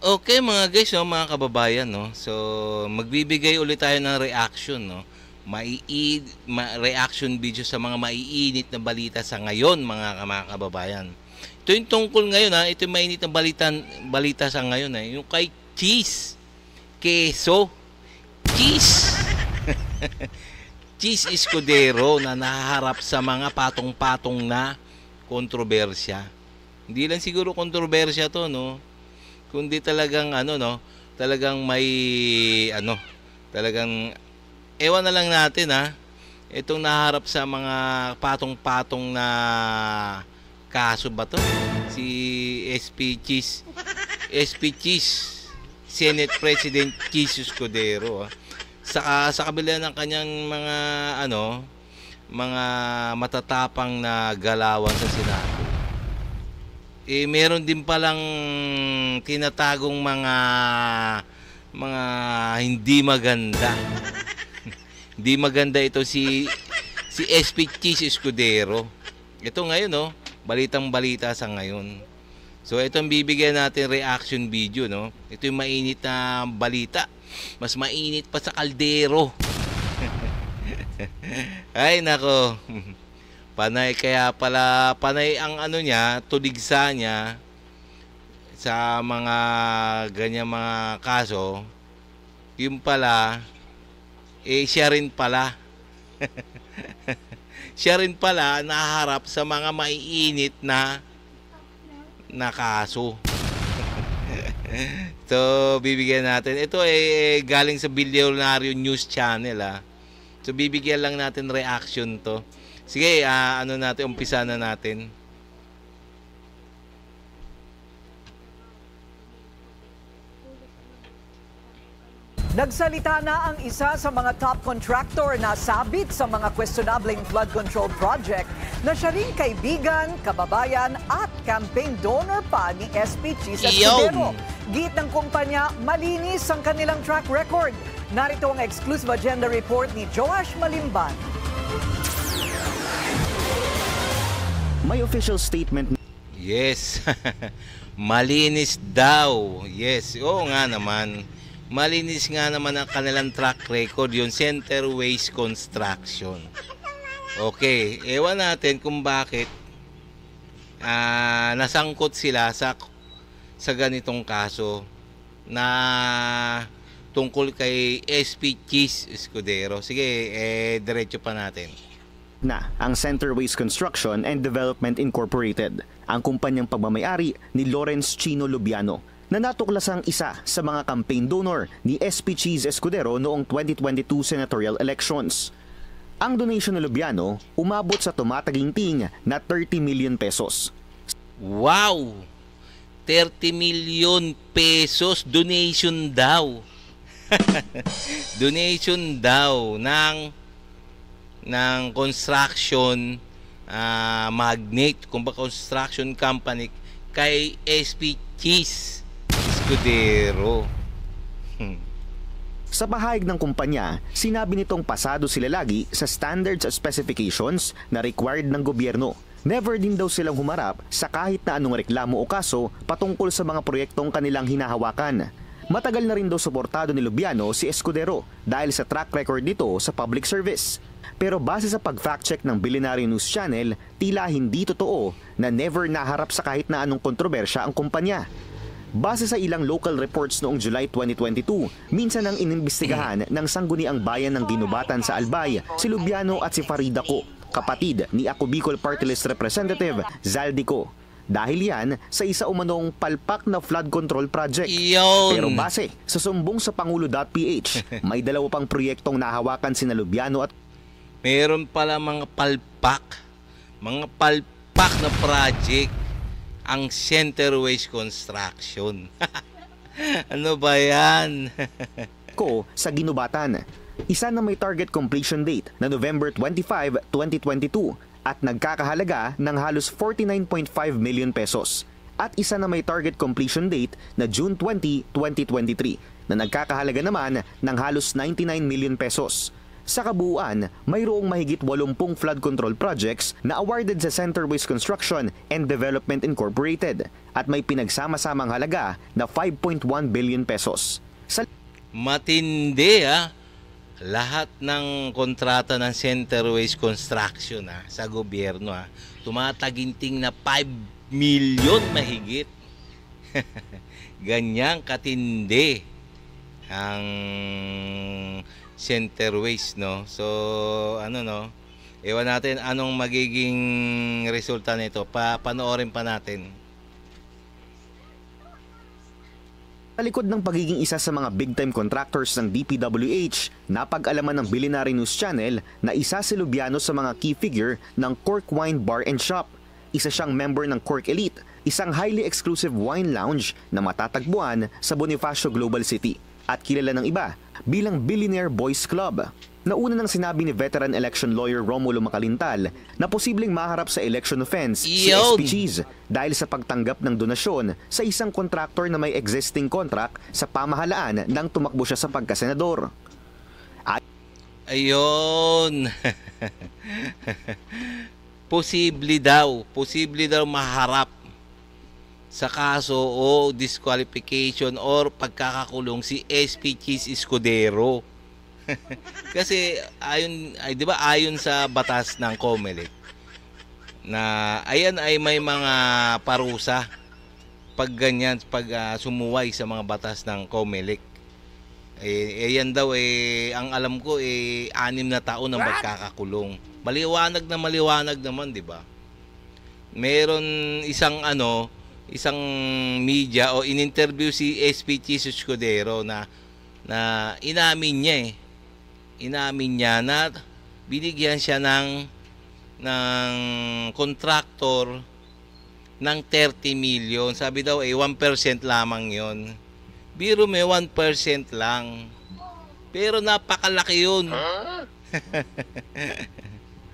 Okay mga guys, no, mga kababayan, no. So, magbibigay ulit tayo ng reaction, no. Reaction video sa mga maiinit na balita sa ngayon, mga kababayan. Ito yung tungkol ngayon, ha. Ito yung mainit na balita sa ngayon, ha. Yung kay Cheese. Keso. Cheese. Cheese Escudero na nahaharap sa mga patong-patong na kontrobersya. Hindi lang siguro kontrobersya to, no, kundi talagang talagang may talagang ewan na lang natin, ha. Itong naharap sa mga patong-patong na kaso ba to? Si SP Cheese, Senate President Cheese Escudero, ha. Sa kabila ng kanyang mga matatapang na galawan sa Senado, meron din palang tinatagong mga hindi maganda. Hindi maganda ito si SP Cheese Escudero. Ito ngayon, no, balitang-balita sa ngayon. So ito ang bibigyan natin reaction video, no. Ito yung mainit na balita. Mas mainit pa sa kaldero. Ay nako. Panay, kaya pala panay ang tuligsa niya sa mga ganyan mga kaso. Yung pala siya rin pala siya rin pala naharap sa mga maiinit na kaso. So bibigyan natin ito, galing sa Bilyonaryo News Channel, ha. So bibigyan lang natin reaction to. Sige, umpisa na natin. Nagsalita na ang isa sa mga top contractor na sabit sa mga questionableng flood control project na siya rin kaibigan, kababayan at campaign donor pa ni SP Cheese Escudero. Git ng kumpanya, malinis ang kanilang track record. Narito ang exclusive agenda report ni Joash Malimban. May official statement. Yes. Malinis daw. Yes. Oo nga naman. Malinis nga naman ang kanilang track record, yung Center Waste Construction. Okay. Ewan natin kung bakit nasangkot sila sa ganitong kaso na tungkol kay SP Cheese Escudero. Sige, diretso pa natin. Na ang Center Waste Construction and Development Incorporated, ang kumpanyang pagmamayari ni Lawrence Chino Lubiano, na natuklasang isa sa mga campaign donor ni SP Cheese Escudero noong 2022 senatorial elections. Ang donation ni Lubiano umabot sa tumataginting na 30 million pesos. Wow! 30 million pesos donation daw. Donation daw ng construction magnate, kumbaga construction company, kay SP Cheese Escudero. Sa pahayag ng kumpanya, sinabi nitong pasado sila lagi sa standards at specifications na required ng gobyerno. Never din daw silang humarap sa kahit na anong reklamo o kaso patungkol sa mga proyektong kanilang hinahawakan. Matagal na rin daw suportado ni Lubiano si Escudero dahil sa track record nito sa public service. Pero base sa pag-fact check ng Bilyonaryo News Channel, tila hindi totoo na never naharap sa kahit na anong kontrobersya ang kumpanya. Base sa ilang local reports noong July 2022, minsan ang inimbestigahan ng sangguniang bayan ng Ginubatan sa Albay, si Lubiano at si Farida Co, kapatid ni Ako Bicol Party List Representative Zaldi Co. Dahil yan sa isa umanong palpak na flood control project. Pero base sa sumbong sa Pangulo.ph, may dalawa pang proyektong nahawakan sina Lubiano at meron pala mga palpak na project ang Center Waste Construction. Ano ba yan? ko sa Ginubatan. Isa na may target completion date na November 25, 2022 at nagkakahalaga ng halos 49.5 million pesos. At isa na may target completion date na June 20, 2023 na nagkakahalaga naman ng halos 99 million pesos. Sa kabuuan, mayroong mahigit 80 flood control projects na awarded sa Centerways Construction and Development Incorporated at may pinagsama-samang halaga na 5.1 billion pesos. Sa Matindi lahat ng kontrata ng Centerways Construction sa gobyerno tumataginting na 5 million mahigit. Ganyang katindi ang Centerways, no? So, ewan natin anong magiging resulta nito. Panoorin pa natin. Sa likod ng pagiging isa sa mga big-time contractors ng DPWH, napag-alaman ng Billionaire News Channel na isa si Lubiano sa mga key figure ng Cork Wine Bar and Shop. Isa siyang member ng Cork Elite, isang highly exclusive wine lounge na matatagpuan sa Bonifacio Global City at kilala ng iba bilang Billionaire Boys Club. Nauna nang sinabi ni veteran election lawyer Romulo Macalintal na posibleng maharap sa election offense si SP Cheese dahil sa pagtanggap ng donasyon sa isang kontraktor na may existing contract sa pamahalaan nang tumakbo siya sa pagkasenador. Ayun. Posible daw maharap sa kaso o disqualification or pagkakakulong si SP Cheese Escudero. Kasi ayon sa batas ng COMELEC na ayan ay may mga parusa pag ganyan, pag sumuway sa mga batas ng COMELEC. Ayan daw ang alam ko 6 na taon ang pagkakakulong. Maliwanag naman, di ba? Meron isang media o in-interview si SP Cheese Escudero na inamin niya na binigyan siya ng contractor ng 30 million. Sabi daw 1% lamang 'yon. Biro may 1% lang. Pero napakalaki 'yun.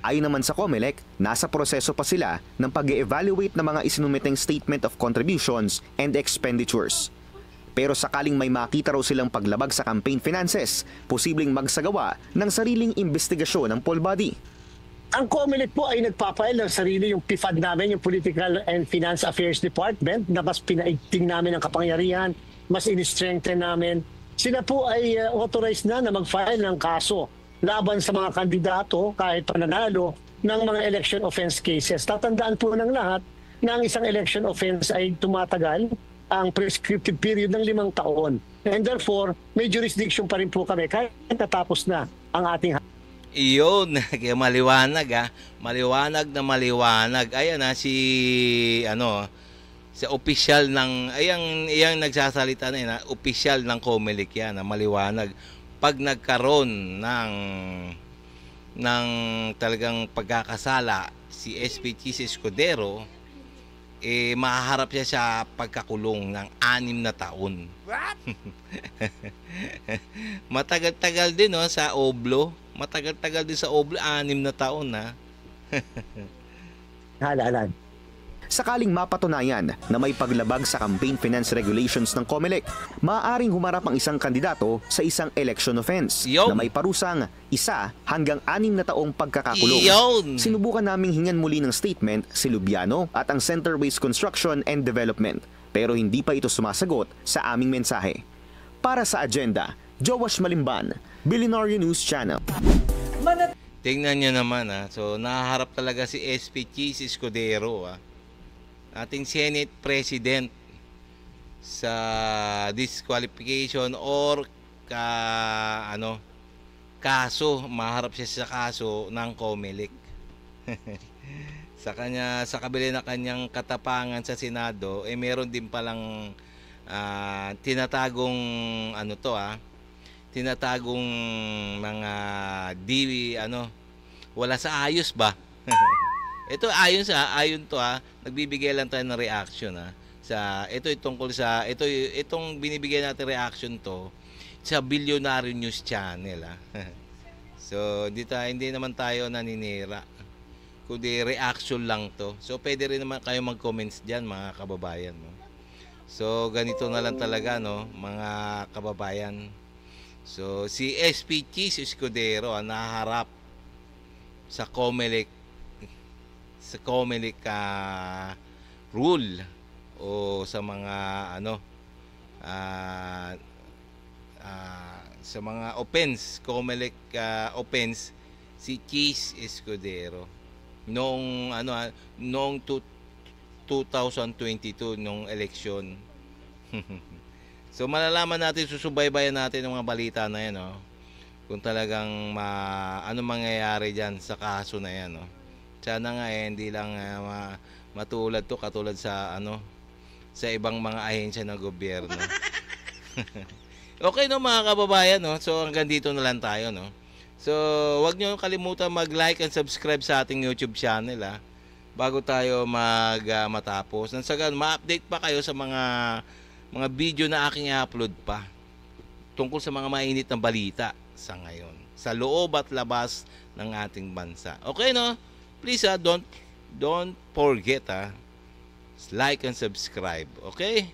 Ayon naman sa COMELEC, nasa proseso pa sila ng pag-evaluate ng mga isinumiteng Statement of Contributions and Expenditures. Pero sakaling may makita raw silang paglabag sa campaign finances, posibleng magsagawa ng sariling investigasyon ng poll body. Ang COMELEC po ay nagpapail ng sarili yung PFAD namin, yung Political and Finance Affairs Department, na mas pinaigting namin ang kapangyarihan, mas in-strengthen namin. Sila po ay authorized na mag-file ng kaso laban sa mga kandidato kahit pananalo ng mga election offense cases. Tatandaan po ng lahat na ang isang election offense ay tumatagal ang prescriptive period ng 5 taon. And therefore, may jurisdiction pa rin po kami kahit natapos na ang ating. Iyon, kaya maliwanag maliwanag. Ayan si official ng ayang nagsasalita na official ng COMELEC yan, na maliwanag. Pag nagkaroon ng talagang pagkakasala si SP Cheese Escudero, mahaharap siya sa pagkakulong ng 6 na taon. What? Matagal-tagal din sa Oblo. 6 na taon Halalan. Sakaling mapatunayan na may paglabag sa campaign finance regulations ng COMELEC, maaaring humarap ang isang kandidato sa isang election offense na may parusang 1 hanggang 6 na taong pagkakakulong. Sinubukan naming hingan muli ng statement si Lubiano at ang Centerways Construction and Development, pero hindi pa ito sumasagot sa aming mensahe. Para sa agenda, Jowash Malimban, Billionaire News Channel. Tingnan niyo naman so nahaharap talaga si SP Cheese Escudero ating Senate President sa disqualification or kaso, maharap siya sa kaso ng COMELEC. sa kabila ng kanyang katapangan sa Senado, meron din palang tinatagong tinatagong mga wala sa ayos ba. Ito ayon to nagbibigay lang tayo ng reaction sa tungkol sa itong binibigay natin reaction to sa Billionaire News Channel So hindi naman tayo naninira, kundi reaction lang to. So pwede rin naman kayo mag-comments diyan, mga kababayan So ganito na lang talaga mga kababayan. So si SP Cheese Escudero ang naharap sa COMELEC rule o sa mga sa mga offense, COMELEC offense, si Cheese Escudero noong 2022 nung eleksyon. So malalaman natin, susubaybayan natin ng mga balita na yan, no? Kung talagang ano mangyayari diyan sa kaso na yan, no? Sana nga hindi lang matulad to katulad sa sa ibang mga ahensya ng gobyerno. Okay, no, mga kababayan, no? So hanggang dito na lang tayo, no? So wag niyo kalimutan mag-like and subscribe sa ating YouTube channel, bago tayo matapos. Nang sa ganun, ma-update pa kayo sa mga video na aking i-upload pa tungkol sa mga mainit na balita sa ngayon, sa loob at labas ng ating bansa. Okay, no? Please, don't forget, like and subscribe. Okay?